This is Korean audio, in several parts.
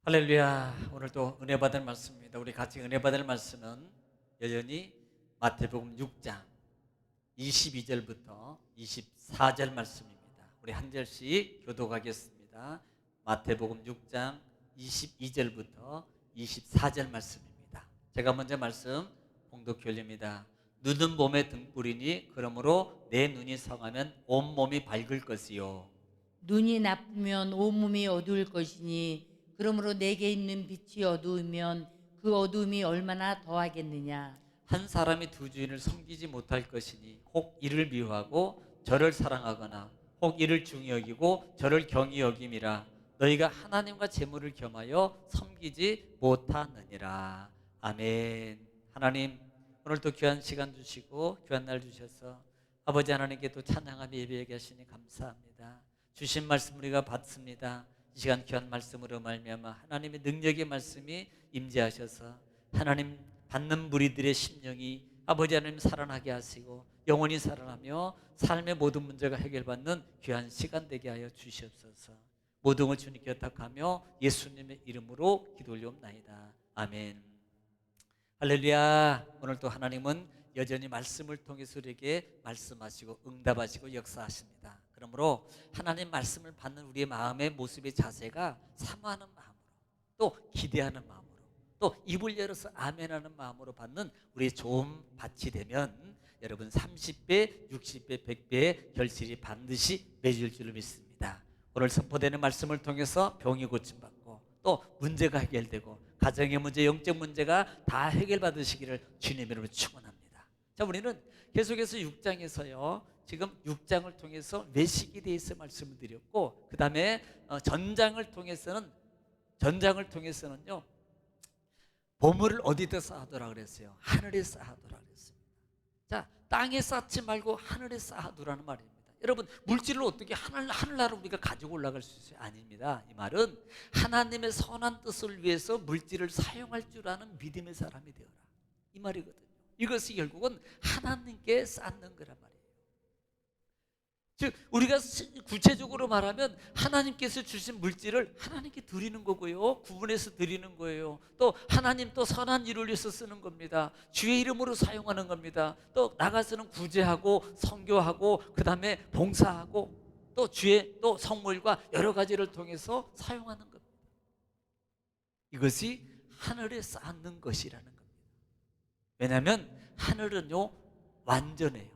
할렐루야. 오늘도 은혜 받을 말씀입니다. 우리 같이 은혜 받을 말씀은 여전히 마태복음 6장 22절부터 24절 말씀입니다. 우리 한 절씩 교독하겠습니다. 마태복음 6장 22절부터 24절 말씀입니다. 제가 먼저 말씀 봉독해 올립니다. 눈은 몸의 등불이니 그러므로 내 눈이 성하면 온몸이 밝을 것이요 눈이 나쁘면 온몸이 어두울 것이니 그러므로 내게 있는 빛이 어두우면 그 어두움이 얼마나 더하겠느냐. 한 사람이 두 주인을 섬기지 못할 것이니 혹 이를 미워하고 저를 사랑하거나 혹 이를 중히 여기고 저를 경히 여김이라. 너희가 하나님과 재물을 겸하여 섬기지 못하느니라. 아멘. 하나님, 오늘도 귀한 시간 주시고 귀한 날 주셔서 아버지 하나님께 또 찬양하며 예배하게 하시니 감사합니다. 주신 말씀 우리가 받습니다. 이 시간 귀한 말씀으로 말미암아 하나님의 능력의 말씀이 임재하셔서 하나님 받는 무리들의 심령이 아버지 하나님 살아나게 하시고 영원히 살아나며 삶의 모든 문제가 해결받는 귀한 시간 되게 하여 주시옵소서. 모든 걸 주님께 부탁하며 예수님의 이름으로 기도 올리옵나이다. 아멘. 할렐루야. 오늘 또 하나님은 여전히 말씀을 통해서 우리에게 말씀하시고 응답하시고 역사하십니다. 그러므로 하나님 말씀을 받는 우리의 마음의 모습의 자세가 사모하는 마음으로, 또 기대하는 마음으로, 또 입을 열어서 아멘하는 마음으로 받는 우리의 좋은 밭이 되면 여러분 30배, 60배, 100배의 결실이 반드시 맺을 줄을 믿습니다. 오늘 선포되는 말씀을 통해서 병이 고침받고 또 문제가 해결되고 가정의 문제, 영적 문제가 다 해결받으시기를 주님의 이름으로 축원합니다. 자, 우리는 계속해서 6장에서요 지금 6장을 통해서 외식에 대해서 말씀을 드렸고, 그 다음에 전장을 통해서는요 보물을 어디다 쌓아두라 그랬어요? 하늘에 쌓아두라 그랬습니다. 자, 땅에 쌓지 말고 하늘에 쌓아두라는 말입니다. 여러분, 물질을 어떻게 하늘나라로 우리가 가지고 올라갈 수 있어요? 아닙니다. 이 말은 하나님의 선한 뜻을 위해서 물질을 사용할 줄 아는 믿음의 사람이 되어라, 이 말이거든요. 이것이 결국은 하나님께 쌓는 거란 말이에요. 즉 우리가 구체적으로 말하면 하나님께서 주신 물질을 하나님께 드리는 거고요, 구분해서 드리는 거예요. 또 하나님 또 선한 일을 위해서 쓰는 겁니다. 주의 이름으로 사용하는 겁니다. 또 나가서는 구제하고 선교하고 그 다음에 봉사하고 또 주의 또 성물과 여러 가지를 통해서 사용하는 겁니다. 이것이 하늘에 쌓는 것이라는 겁니다. 왜냐하면 하늘은요 완전해요.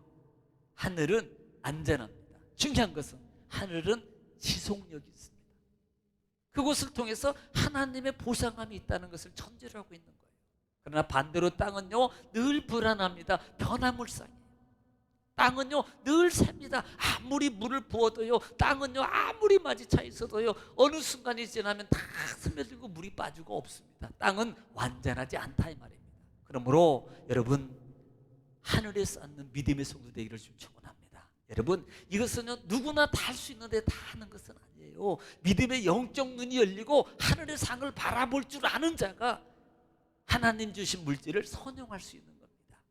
하늘은 안전합니다. 중요한 것은 하늘은 지속력이 있습니다. 그곳을 통해서 하나님의 보상함이 있다는 것을 전제로 하고 있는 거예요. 그러나 반대로 땅은요 늘 불안합니다. 변화물상이에요. 땅은요 늘 셉니다. 아무리 물을 부어도요, 땅은요 아무리 많이 차 있어도요 어느 순간이 지나면 다 스며들고 물이 빠지고 없습니다. 땅은 완전하지 않다 이 말입니다. 그러므로 여러분, 하늘에 쌓는 믿음의 성도 되기를 좀 축원합니다. 여러분, 이것은요 누구나 다 할 수 있는데 다 하는 것은 아니에요. 믿음의 영적 눈이 열리고 하늘의 상을 바라볼 줄 아는 자가 하나님 주신 물질을 선용할 수 있는 겁니다.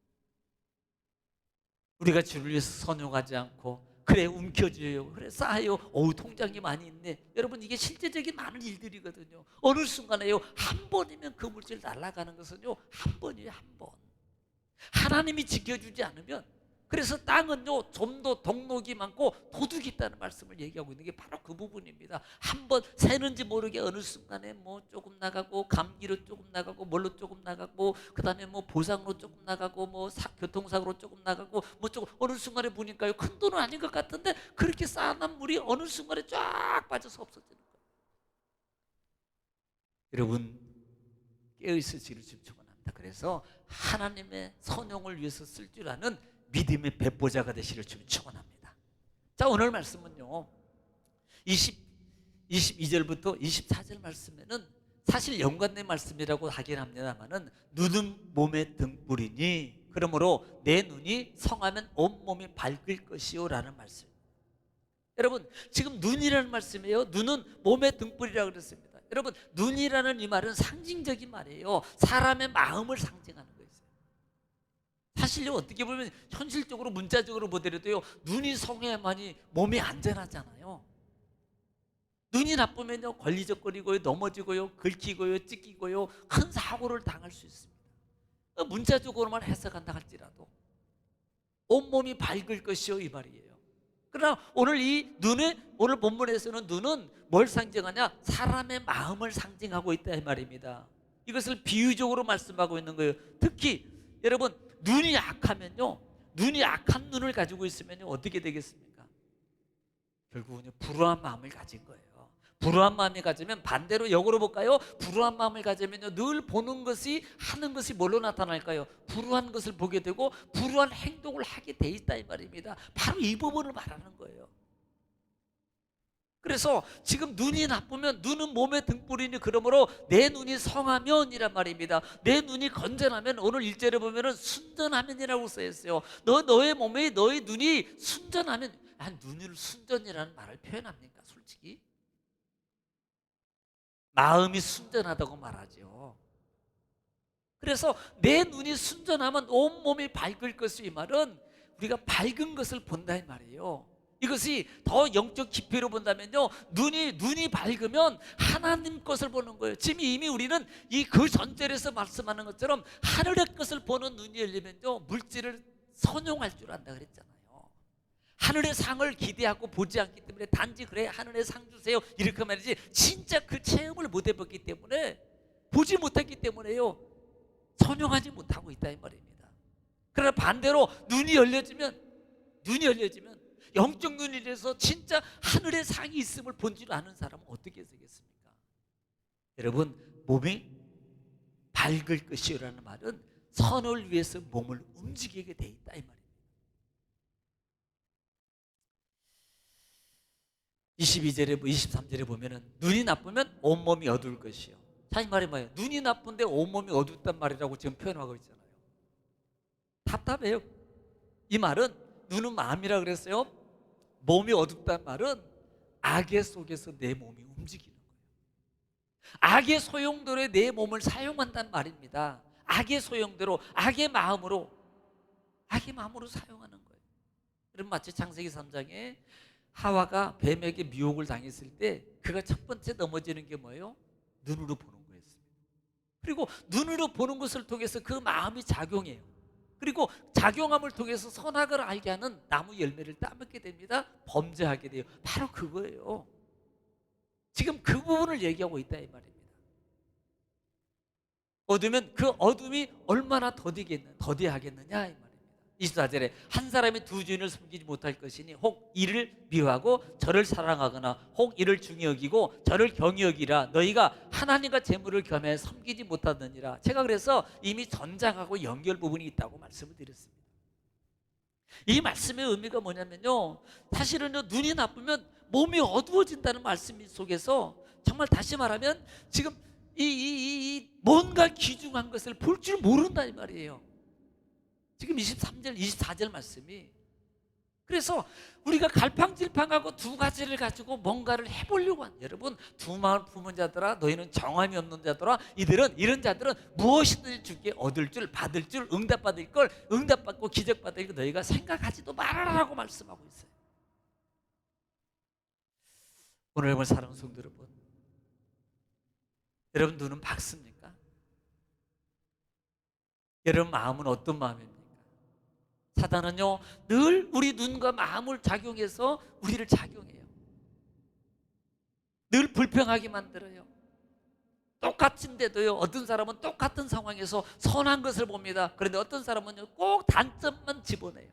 우리가 주를 위해서 선용하지 않고 그래 움켜쥐어요, 그래 쌓아요, 어우 통장이 많이 있네. 여러분, 이게 실제적인 많은 일들이거든요. 어느 순간에요 한 번이면 그 물질 날아가는 것은요 한 번이에요, 한 번. 하나님이 지켜주지 않으면, 그래서 땅은요 좀 더 동록이 많고 도둑이 있다는 말씀을 얘기하고 있는 게 바로 그 부분입니다. 한번 새는지 모르게 어느 순간에 뭐 조금 나가고, 감기로 조금 나가고, 뭘로 조금 나가고, 그 다음에 뭐 보상으로 조금 나가고, 뭐 교통사고로 조금 나가고, 뭐 조금 어느 순간에 보니까요 큰 돈은 아닌 것 같은데 그렇게 쌓아놓은 물이 어느 순간에 쫙 빠져서 없어지는 거예요. 여러분, 깨어있으시기를 좀 축원합니다. 그래서 하나님의 선용을 위해서 쓸 줄 아는 믿음의 배보자가 되시기를 좀 축원합니다. 자, 오늘 말씀은요 22절부터 24절 말씀에는 사실 연관된 말씀이라고 하긴 합니다만은 눈은 몸의 등불이니 그러므로 내 눈이 성하면 온몸이 밝을 것이요 라는 말씀. 여러분, 지금 눈이라는 말씀이에요. 눈은 몸의 등불이라고 그랬습니다. 여러분, 눈이라는 이 말은 상징적인 말이에요. 사람의 마음을 상징하는 거예요. 사실요 어떻게 보면 현실적으로 문자적으로 보더라도요 눈이 성해야만이 몸이 안전하잖아요. 눈이 나쁘면요 걸리적거리고요, 넘어지고요, 긁히고요, 찢기고요, 큰 사고를 당할 수 있습니다. 문자적으로만 해석한다 할지라도 온몸이 밝을 것이요 이 말이에요. 그러나 오늘 이 오늘 본문에서는 눈은 뭘 상징하냐? 사람의 마음을 상징하고 있다 이 말입니다. 이것을 비유적으로 말씀하고 있는 거예요. 특히 여러분, 눈이 약하면요, 눈이 약한 눈을 가지고 있으면요 어떻게 되겠습니까? 결국은 불우한 마음을 가진 거예요. 불우한 마음이 가지면 반대로 역으로 볼까요? 불우한 마음을 가지면요 늘 보는 것이, 하는 것이 뭘로 나타날까요? 불우한 것을 보게 되고 불우한 행동을 하게 돼 있다 이 말입니다. 바로 이 부분을 말하는 거예요. 그래서 지금 눈이 나쁘면, 눈은 몸의 등불이니 그러므로 내 눈이 성하면이란 말입니다. 내 눈이 건전하면, 오늘 1절에 보면은 순전하면이라고 써있어요. 너의 몸에, 너의 눈이 순전하면, 눈을 순전이라는 말을 표현합니까? 솔직히 마음이 순전하다고 말하죠. 그래서 내 눈이 순전하면 온몸이 밝을 것이, 이 말은 우리가 밝은 것을 본다 이 말이에요. 이것이 더 영적 깊이로 본다면요, 눈이 밝으면 하나님 것을 보는 거예요. 지금 이미 우리는 그 전절에서 말씀하는 것처럼 하늘의 것을 보는 눈이 열리면요 물질을 선용할 줄 안다 그랬잖아요. 하늘의 상을 기대하고 보지 않기 때문에 단지 그래 하늘의 상 주세요 이렇게 말이지, 진짜 그 체험을 못 해봤기 때문에, 보지 못했기 때문에요 선용하지 못하고 있다 이 말입니다. 그러나 반대로 눈이 열려지면 영적 눈이 돼서 진짜 하늘의 상이 있음을 본 줄 아는 사람은 어떻게 되겠습니까? 여러분, 몸이 밝을 것이라는 말은 선을 위해서 몸을 움직이게 돼 있다 이 말입니다. 22절에 23절에 보면은 눈이 나쁘면 온몸이 어두울 것이요. 자, 이 말이 뭐예요? 눈이 나쁜데 온몸이 어둡단 말이라고 지금 표현하고 있잖아요. 답답해요. 이 말은, 눈은 마음이라 그랬어요. 몸이 어둡단 말은 악의 속에서 내 몸이 움직이는 거예요. 악의 소용대로 내 몸을 사용한단 말입니다. 악의 소용대로, 악의 마음으로 사용하는 거예요. 여러분, 마치 창세기 3장에 하와가 뱀에게 미혹을 당했을 때 그가 첫 번째 넘어지는 게 뭐예요? 눈으로 보는 거였습니다. 그리고 눈으로 보는 것을 통해서 그 마음이 작용해요. 그리고 작용함을 통해서 선악을 알게 하는 나무 열매를 따먹게 됩니다. 범죄하게 돼요. 바로 그거예요. 지금 그 부분을 얘기하고 있다 이 말입니다. 어두면 그 어둠이 얼마나 더디하겠느냐 이 말입니다. 24절에 한 사람이 두 주인을 섬기지 못할 것이니 혹 이를 미워하고 저를 사랑하거나 혹 이를 중히 여기고 저를 경히 여기라. 너희가 하나님과 재물을 겸해 섬기지 못하느니라. 제가 그래서 이미 전장하고 연결 부분이 있다고 말씀을 드렸습니다. 이 말씀의 의미가 뭐냐면요, 사실은요 눈이 나쁘면 몸이 어두워진다는 말씀 속에서 정말 다시 말하면 지금 이 뭔가 귀중한 것을 볼 줄 모른다 이 말이에요. 지금 23절, 24절 말씀이. 그래서 우리가 갈팡질팡하고 두 가지를 가지고 뭔가를 해보려고 한, 여러분, 두 마음 품은 자들아 너희는 정함이 없는 자들아, 이런 자들은 무엇이든지 주께 얻을 줄, 받을 줄, 응답받을 걸, 응답받고 기적받을 걸 너희가 생각하지도 말아라라고 말씀하고 있어요. 오늘 본 사랑하는 성도 여러분, 여러분 눈은 밝습니까? 여러분 마음은 어떤 마음입니까? 사단은요 늘 우리 눈과 마음을 작용해서 우리를 작용해요. 늘 불평하게 만들어요. 똑같은데도요 어떤 사람은 똑같은 상황에서 선한 것을 봅니다. 그런데 어떤 사람은요 꼭 단점만 집어내요.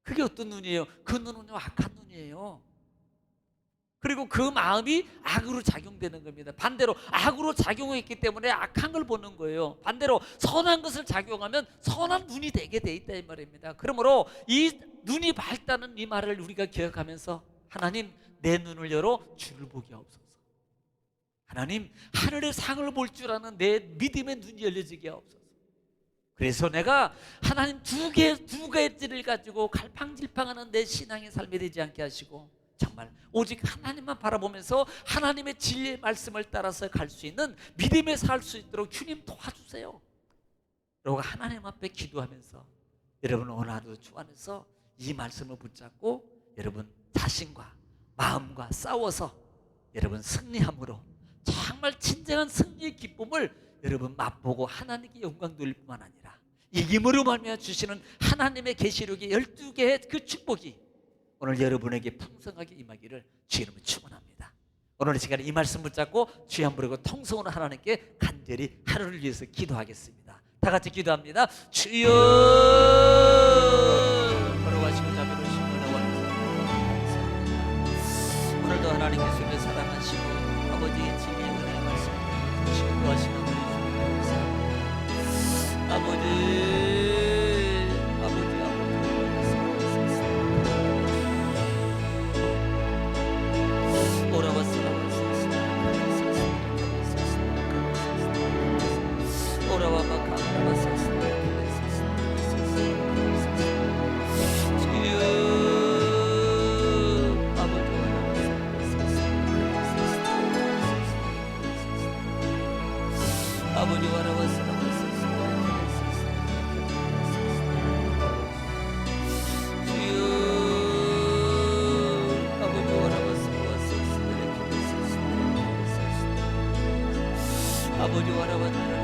그게 어떤 눈이에요? 그 눈은요 악한 눈이에요. 그리고 그 마음이 악으로 작용되는 겁니다. 반대로 악으로 작용했기 때문에 악한 걸 보는 거예요. 반대로 선한 것을 작용하면 선한 눈이 되게 돼 있다 이 말입니다. 그러므로 이 눈이 밝다는 이 말을 우리가 기억하면서, 하나님 내 눈을 열어 주를 보게 하옵소서. 하나님 하늘의 상을 볼 줄 아는 내 믿음의 눈이 열려지게 하옵소서. 그래서 내가 하나님 두 가지를 가지고 갈팡질팡하는 내 신앙의 삶이 되지 않게 하시고, 정말 오직 하나님만 바라보면서 하나님의 진리의 말씀을 따라서 갈 수 있는 믿음에 살 수 있도록 주님 도와주세요. 그리고 하나님 앞에 기도하면서 여러분 오늘 하루 주 안에서 이 말씀을 붙잡고 여러분 자신과 마음과 싸워서 여러분 승리함으로 정말 진정한 승리의 기쁨을 여러분 맛보고 하나님께 영광 돌릴 뿐만 아니라 이김으로 말미암아 주시는 하나님의 계시록의 12개의 그 축복이 오늘 여러분에게 풍성하게 임하기를 주 이름으로 축원합니다. 오늘 이 시간에 이 말씀 붙잡고 주여 한번 부르고 통성으로 하나님께 간절히 하루를 위해서 기도하겠습니다. 다 같이 기도합니다. 주여 걸어가시고 자비로 주시는 원하시는 오늘도 하나님께서 우리를 사랑하시고 아버지의 진리의 은혜의 말씀을 주시고 구하시는 우리 주님 감사합니다. 아버지 아버지 와라와